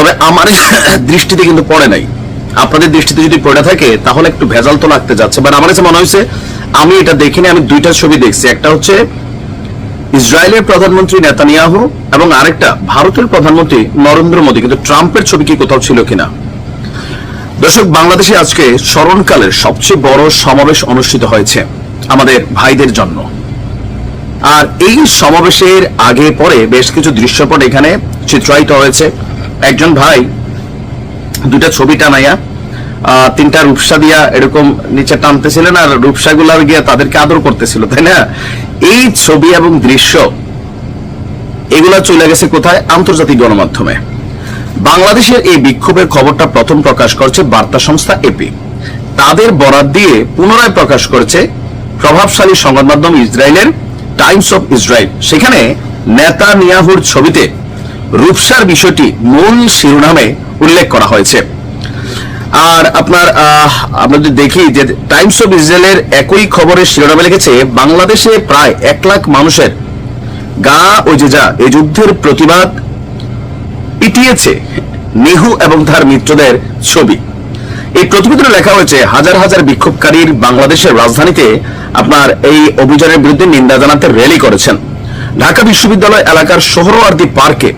তবে আমার দৃষ্টিতে কিন্তু পড়ে নাই। আপনাদের দৃষ্টিতে যদি পড়ে থাকে তাহলে একটু ভেজাল তো লাগতে যাচ্ছে। বাট আমার কাছে মনে হয়েছে, আমি এটা দেখিনি, আমি দুইটা ছবি দেখছি। একটা হচ্ছে ইসরায়েলের প্রধানমন্ত্রী নেতানিয়াহু এবং আরেকটা ভারতের প্রধানমন্ত্রী নরেন্দ্র মোদী, কিন্তু ট্রাম্পের ছবি কি কোথাও ছিল কিনা। দর্শক, বাংলাদেশে আজকে স্মরণকালের সবচেয়ে বড় সমাবেশ অনুষ্ঠিত হয়েছে আমাদের ভাইদের জন্য। আর এই সমাবেশের আগে পরে বেশ কিছু দৃশ্যপট এখানে চিত্রায়িত হয়েছে। একজন ভাই দুটা ছবি টানাইয়া তিনটা রূপসা দিয়া এরকম নিচে টানতেছিলেন, আর রূপসাগুলার গিয়া তাদেরকে আদর করতেছিল, তাই না? এই ছবি এবং দৃশ্য এগুলা চলে গেছে কোথায়? আন্তর্জাতিক গণমাধ্যমে। বাংলাদেশের এই বিক্ষোভের খবরটা প্রথম প্রকাশ করছে বার্তা সংস্থা এপি। তাদের বরাত দিয়ে পুনরায় প্রকাশ করেছে প্রভাবশালী সংবাদ মাধ্যম ইসরায়েলের টাইমস অফ ইসরায়েল। সেখানে নেতানিয়াহুর ছবিতে রূপসার বিষয়টি মূল শিরোনামে উল্লেখ করা হয়েছে। আর আমরা যদি দেখি যে টাইমস অফ ইসরায়েলের একই খবরের শিরোনামে লিখেছে, বাংলাদেশে প্রায় 1 লাখ মানুষের গা ও যা এই যুদ্ধের প্রতিবাদ পিটিয়েছে নেহু এবং তার মিত্রদের ছবি। এই প্রতিবেদনে লেখা হয়েছে, হাজার হাজার বিক্ষোভকারীর বাংলাদেশের রাজধানীতে এই অভিযানের বিরুদ্ধে নিন্দা জানাতে র্যালি করেছেন। ঢাকা বিশ্ববিদ্যালয় এলাকার সোহরাওয়ার্দী পার্কে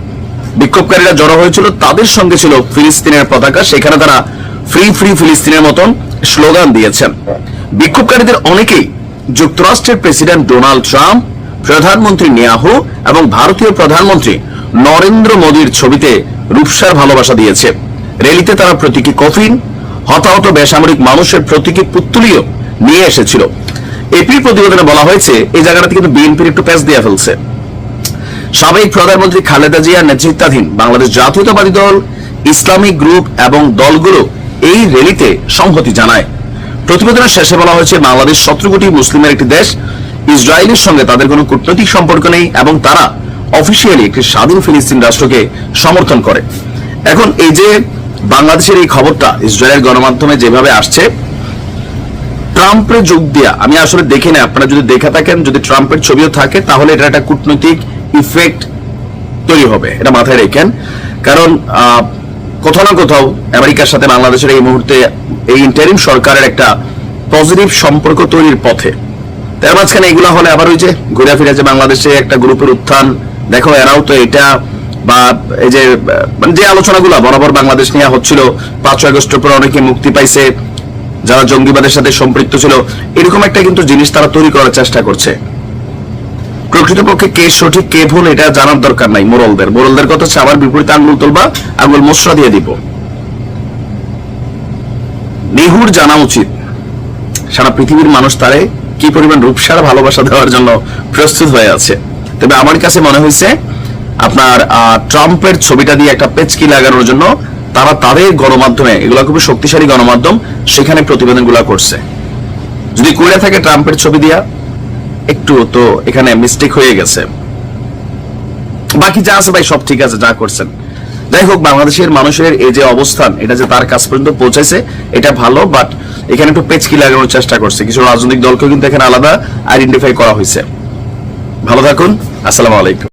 বিক্ষোভকারীরা জড়ো হয়েছিল, তাদের সঙ্গে ছিল ফিলিস্তিনের পতাকা। সেখানে তারা ফ্রি ফ্রি ফিলিস্তিনের মতন স্লোগান দিয়েছেন। বিক্ষোভকারীদের অনেকেই যুক্তরাষ্ট্রের প্রেসিডেন্ট ডোনাল্ড ট্রাম্প, প্রধানমন্ত্রী নেতানিয়াহু এবং ভারতীয় প্রধানমন্ত্রী নরেন্দ্র মোদীর ছবিতে রূপসার ভালোবাসা দিয়েছে। র্যালিতে তারা প্রতীকী কফিন, হতাহত বেসামরিক মানুষের প্রতীকী পুতুলিও নিয়ে এসেছিল। এপির প্রতিবেদনে বলা হয়েছে, এই জায়গাটাতে কিন্তু বিএনপির একটু প্যাচ দিয়ে ফেলছে। সাবেক প্রধানমন্ত্রী খালেদা জিয়ার নেতৃত্বাধীন বাংলাদেশ জাতীয়তাবাদী দল, ইসলামিক গ্রুপ এবং দলগুলো এই র্যালিতে সংহতি জানায়। প্রতিবেদনের শেষে বলা হয়েছে, বাংলাদেশ 17 কোটি মুসলিমের একটি দেশ, ইসরায়েলের সঙ্গে তাদের কোনো কূটনৈতিক সম্পর্ক নেই এবং তারা অফিসিয়ালি একটি স্বাধীন ফিলিস্তিন রাষ্ট্রকে সমর্থন করে। এখন এই যে বাংলাদেশের এই খবরটা ইসরায়েলের গণমাধ্যমে যেভাবে আসছে, ট্রাম্পের যোগ দিয়া আমি আসলে দেখি না। আপনারা যদি দেখে থাকেন, যদি ট্রাম্পের ছবিও থাকে, তাহলে এটা একটা কূটনৈতিক ইফেক্ট তৈরি হবে, এটা মাথায় রেখেন। কারণ কোথাও না কোথাও আমেরিকার সাথে বাংলাদেশের এই মুহূর্তে এই ইন্টারিম সরকারের একটা পজিটিভ সম্পর্ক তৈরির পথে। তার মাঝখানে এগুলো হলে আবার ওই যে ঘুরে ফিরে যে বাংলাদেশে একটা গ্রুপের উত্থান, দেখো এরাও তো এটা, বা এই যে আলোচনাগুলো বরাবর বাংলাদেশ নিয়ে হচ্ছিল, 5 আগস্টের পর অনেকে মুক্তি পাইছে যারা জঙ্গিবাদের সাথে সম্পৃক্ত ছিল, এরকম একটা কিন্তু জিনিস তারা তৈরি করার চেষ্টা করছে। প্রকৃতপক্ষে কে সঠিক কে ভুল এটা জানার দরকার নাই মোরলদের কথা হচ্ছে, আবার বিপরীতে আঙ্গুল তুলবা, আঙ্গুল মোসরা দিয়ে দিব। নেহুর জানা উচিত সারা পৃথিবীর মানুষ তারে কি পরিমাণ রূপসার ভালোবাসা দেওয়ার জন্য প্রস্তুত হয়ে আছে। তবে আমার কাছে মনে হয়েছে ট্রাম্পের ছবিটা দিয়ে একটা পেচকি লাগানোর জন্য তারা তাদের গণমাধ্যমে, এগুলো খুবই শক্তিশালী গণমাধ্যম, সেখানে প্রতিবেদনগুলো করছে। যদি করে থাকে ট্রাম্পের ছবি দিয়া, একটু তো এখানে মিস্টেক হয়ে গেছে। বাকি যা আছে ভাই সব ঠিক আছে, যা করছেন। যাই হোক, বাংলাদেশের মানুষের এই যে অবস্থান, এটা যে তার কাছ পর্যন্ত পৌঁছেছে, এটা ভালো। বাট এখানে একটু পেচকি লাগানোর চেষ্টা করছে। কিছু রাজনৈতিক দলকেও কিন্তু এখানে আলাদা আইডেন্টিফাই করা হয়েছে। ভালো থাকুন, আসসালামু আলাইকুম।